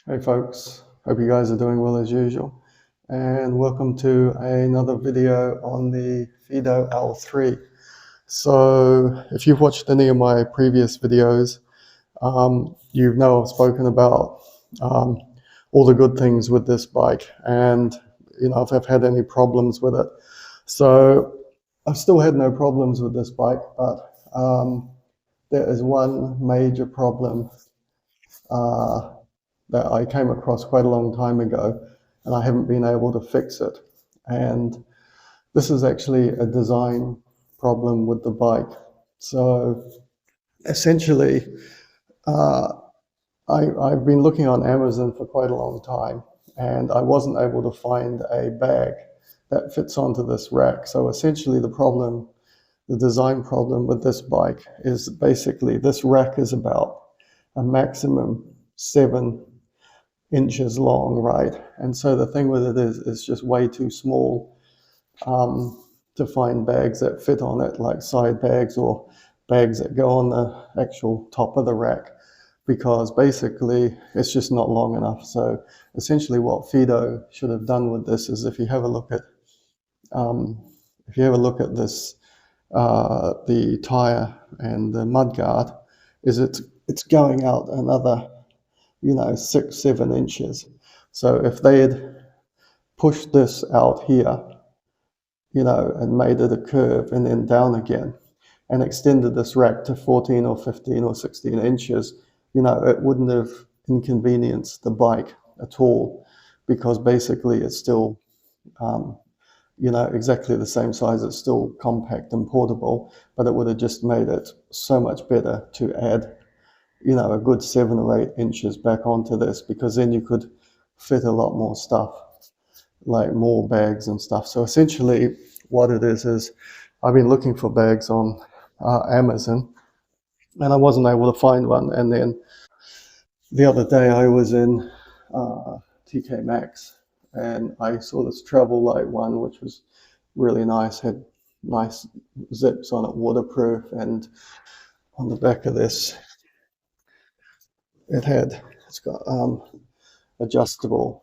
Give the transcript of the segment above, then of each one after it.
Hey folks, hope you guys are doing well as usual, and welcome to another video on the Fiido L3. So, if you've watched any of my previous videos, you know I've spoken about um, all the good things with this bike, and if I've had any problems with it. So, I've still had no problems with this bike, but there is one major problem uh, that I came across quite a long time ago, and I haven't been able to fix it. And this is actually a design problem with the bike. So essentially, uh, I've been looking on Amazon for quite a long time, and I wasn't able to find a bag that fits onto this rack. So essentially, the design problem with this bike is basically this rack is about a maximum 7 inches long, right? And so the thing with it is it's just way too small to find bags that fit on it, like side bags or bags that go on the actual top of the rack, because basically it's just not long enough. So essentially, what Fiido should have done with this is, um, if you have a look at this, the tire and the mud guard, is it's going out another 6, 7 inches. So if they had pushed this out here, and made it a curve and then down again and extended this rack to 14 or 15 or 16 inches, it wouldn't have inconvenienced the bike at all, because basically it's still, um, exactly the same size. It's still compact and portable, but it would have just made it so much better to add a good 7 or 8 inches back onto this, because then you could fit a lot more stuff, like more bags and stuff. So essentially, what it is I've been looking for bags on Amazon, and I wasn't able to find one. And then the other day, I was in TK Maxx, and I saw this travel light one, which was really nice, had nice zips on it, waterproof, and on the back of this, it's got adjustable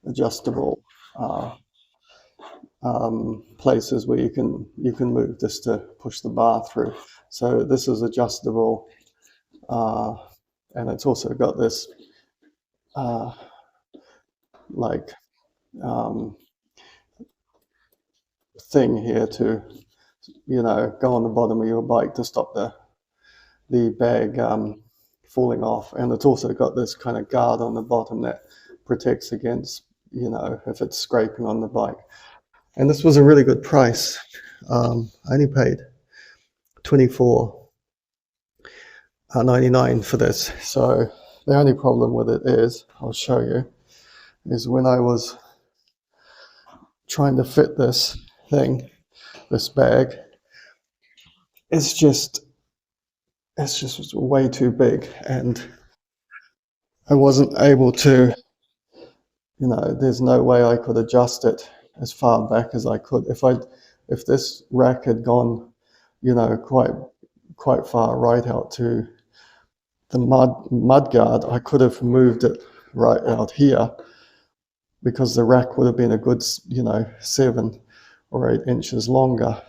adjustable uh, places where you can move this to push the bar through. So this is adjustable, uh, and it's also got this uh, like um, thing here to go on the bottom of your bike to stop the bag falling off. And it's also got this kind of guard on the bottom that protects against if it's scraping on the bike. And this was a really good price. I only paid 24.99 for this. So the only problem with it is, I'll show you, is when I was trying to fit this bag, it's just way too big, and I wasn't able to, there's no way I could adjust it as far back as I could. If this rack had gone, quite far right out to the mud guard, I could have moved it right out here, because the rack would have been a good, 7 or 8 inches longer.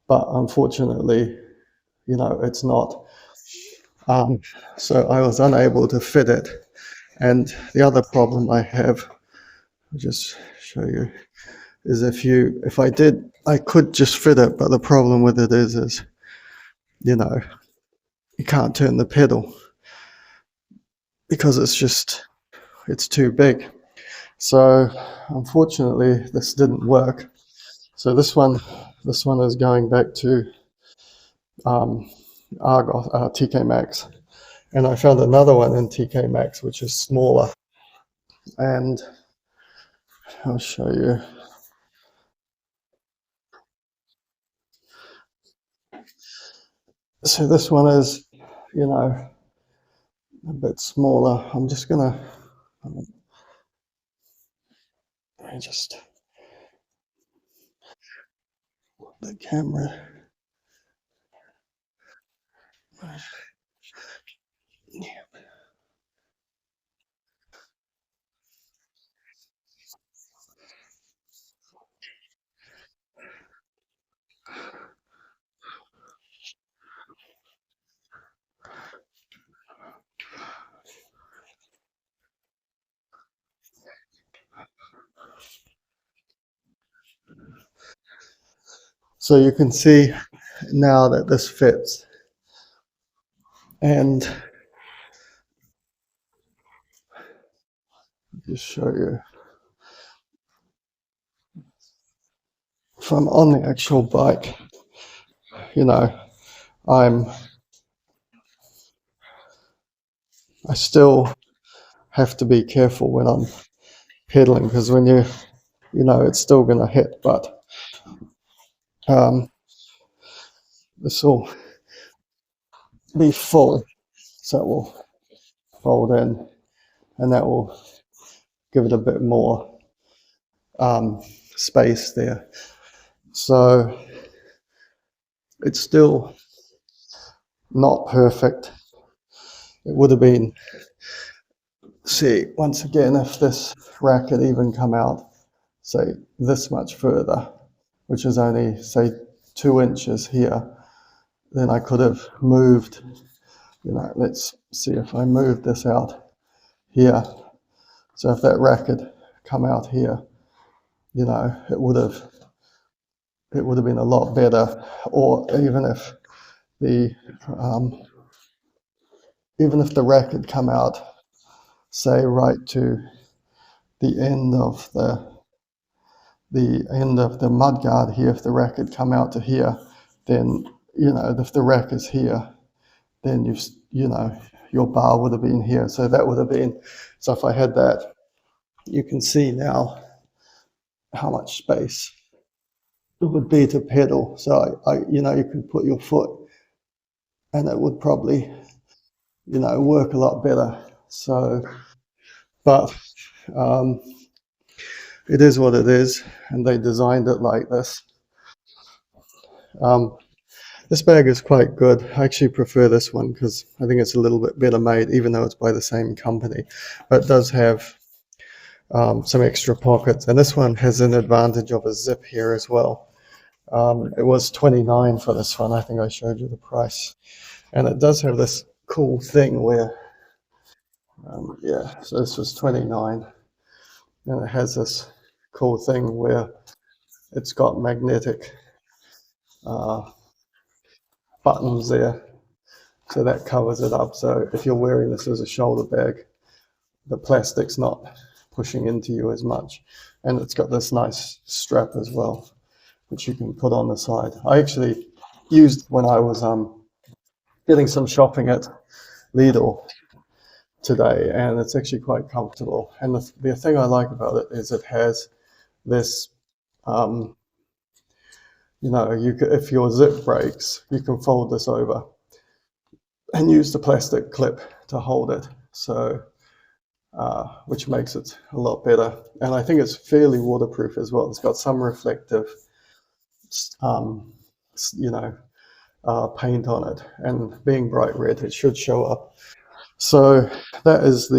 But unfortunately, it's not. Um, so I was unable to fit it. And the other problem I have, I'll just show you, is if I did, I could just fit it, but the problem with it is, you know, you can't turn the pedal, because it's too big. So unfortunately, this didn't work. So this one is going back to um, Argos, TK Maxx, and I found another one in TK Maxx which is smaller, and I'll show you. So this one is, a bit smaller. I'm just gonna I just the camera. So you can see now that this fits, and just show you from on the actual bike. You know, I'm I still have to be careful when I'm pedaling, because when it's still going to hit, but um, this will be full, so it will fold in, and that will give it a bit more space there. So it's still not perfect. It would have been, see, once again, if this rack had even come out, say, this much further, which is only, say, 2 inches here, then I could have moved, let's see if I move this out here. So if that rack had come out here, it would have been a lot better. Or the um, even if the rack had come out, say, right to the end of the mud guard here, if the rack had come out to here, then if the rack is here, then your bar would have been here. So that would have been, so if I had that, you can see now how much space it would be to pedal. So you could put your foot, and it would probably work a lot better. So, but it is what it is, and they designed it like this. This bag is quite good. I actually prefer this one because I think it's a little bit better made, even though it's by the same company. But it does have some extra pockets, and this one has an advantage of a zip here as well. It was $29 for this one. I think I showed you the price, and it does have this cool thing where, so this was $29, and it has this cool thing where it's got magnetic buttons there, so that covers it up. So if you're wearing this as a shoulder bag, the plastic's not pushing into you as much, and it's got this nice strap as well, which you can put on the side. I actually used when I was getting some shopping at Lidl today, and it's actually quite comfortable. And the thing I like about it is it has this, if your zip breaks, you can fold this over and use the plastic clip to hold it. So, which makes it a lot better. And I think it's fairly waterproof as well. It's got some reflective, paint on it, and being bright red, it should show up. So that is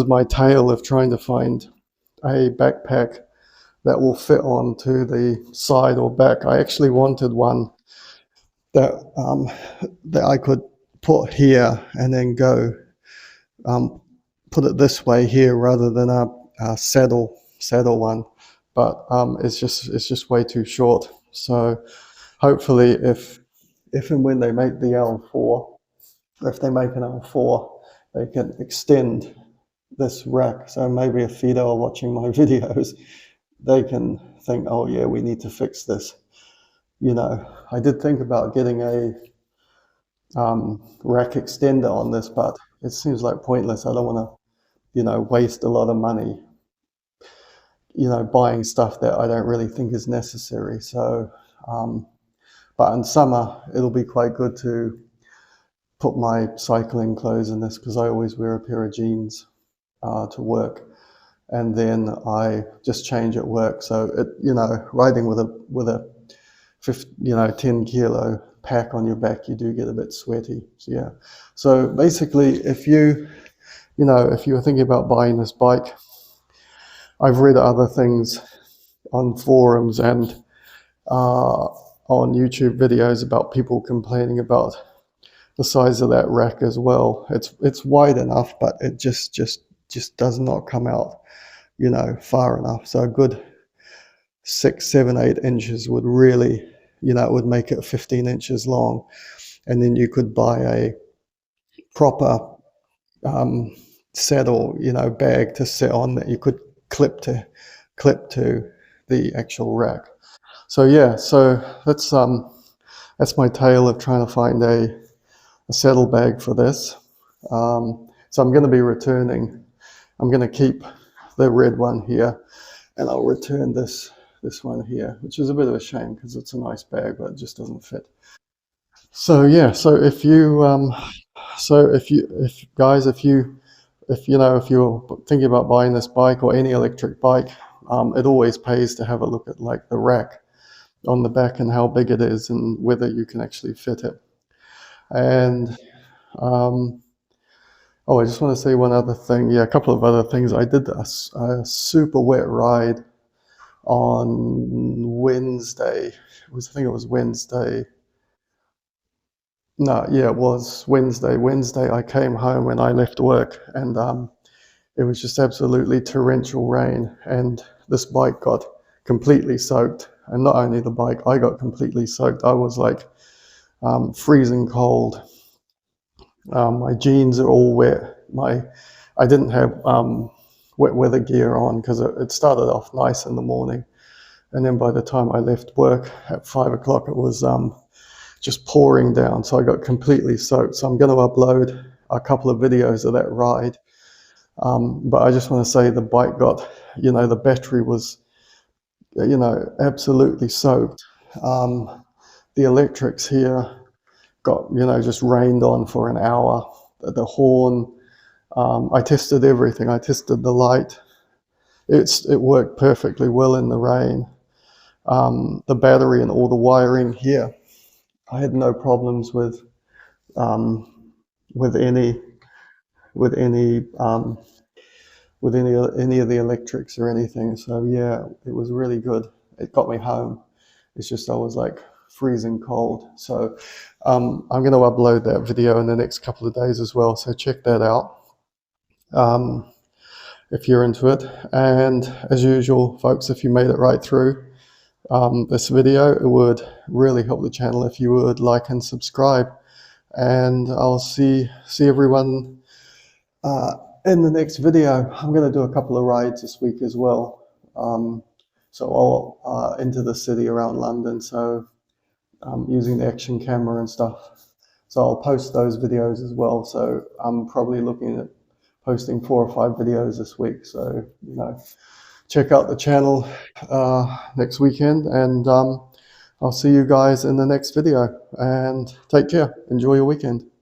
my tale of trying to find a backpack that will fit onto the side or back. I actually wanted one that I could put here and then go put it this way here rather than a saddle one, but it's just way too short. So hopefully, if and when they make the L4, if they make an L4, they can extend this rack. So maybe if Fiido are watching my videos, they can think, oh yeah, we need to fix this. I did think about getting a rack extender on this, but it seems like pointless. I don't want to, waste a lot of money, buying stuff that I don't really think is necessary. So, but in summer, it'll be quite good to put my cycling clothes in this, because I always wear a pair of jeans to work, and then I just change at work. So it, riding with a 10 kilo pack on your back, you do get a bit sweaty. So, yeah. So basically, if you were thinking about buying this bike, I've read other things on forums and on YouTube videos about people complaining about the size of that rack as well. It's wide enough, but it just does not come out, far enough. So a good 6, 7, 8 inches would really, it would make it 15 inches long. And then you could buy a proper um, saddle, bag to sit on that you could clip to the actual rack. So yeah, so that's my tale of trying to find a saddle bag for this. So I'm going to be returning. I'm going to keep the red one here, and I'll return this one here, which is a bit of a shame because it's a nice bag, but it just doesn't fit. So yeah, so if guys, if you're thinking about buying this bike or any electric bike, it always pays to have a look at like the rack on the back and how big it is and whether you can actually fit it. And um, oh, I just want to say one other thing. Yeah, a couple of other things. I did a super wet ride on Wednesday. I think it was Wednesday. No, yeah, it was Wednesday. Wednesday, I came home when I left work, and it was just absolutely torrential rain, and this bike got completely soaked. And not only the bike, I got completely soaked. I was like freezing cold. My jeans are all wet. I didn't have wet weather gear on because it started off nice in the morning, and then by the time I left work at 5 o'clock, it was just pouring down. So I got completely soaked. So I'm going to upload a couple of videos of that ride. But I just want to say the bike got, the battery was, absolutely soaked. The electrics here got, just rained on for an hour. The horn, I tested everything. I tested the light. It worked perfectly well in the rain. The battery and all the wiring here, I had no problems um, with any with any any of the electrics or anything. So yeah, it was really good. It got me home. It's just I was like freezing cold. So I'm going to upload that video in the next couple of days as well. So check that out um, if you're into it. And as usual, folks, if you made it right through this video, it would really help the channel if you would like and subscribe. And I'll see everyone in the next video. I'm going to do a couple of rides this week as well. So I'll into the city around London. So using the action camera and stuff. So I'll post those videos as well. So I'm probably looking at posting 4 or 5 videos this week. So, check out the channel next weekend, and I'll see you guys in the next video, and take care. Enjoy your weekend.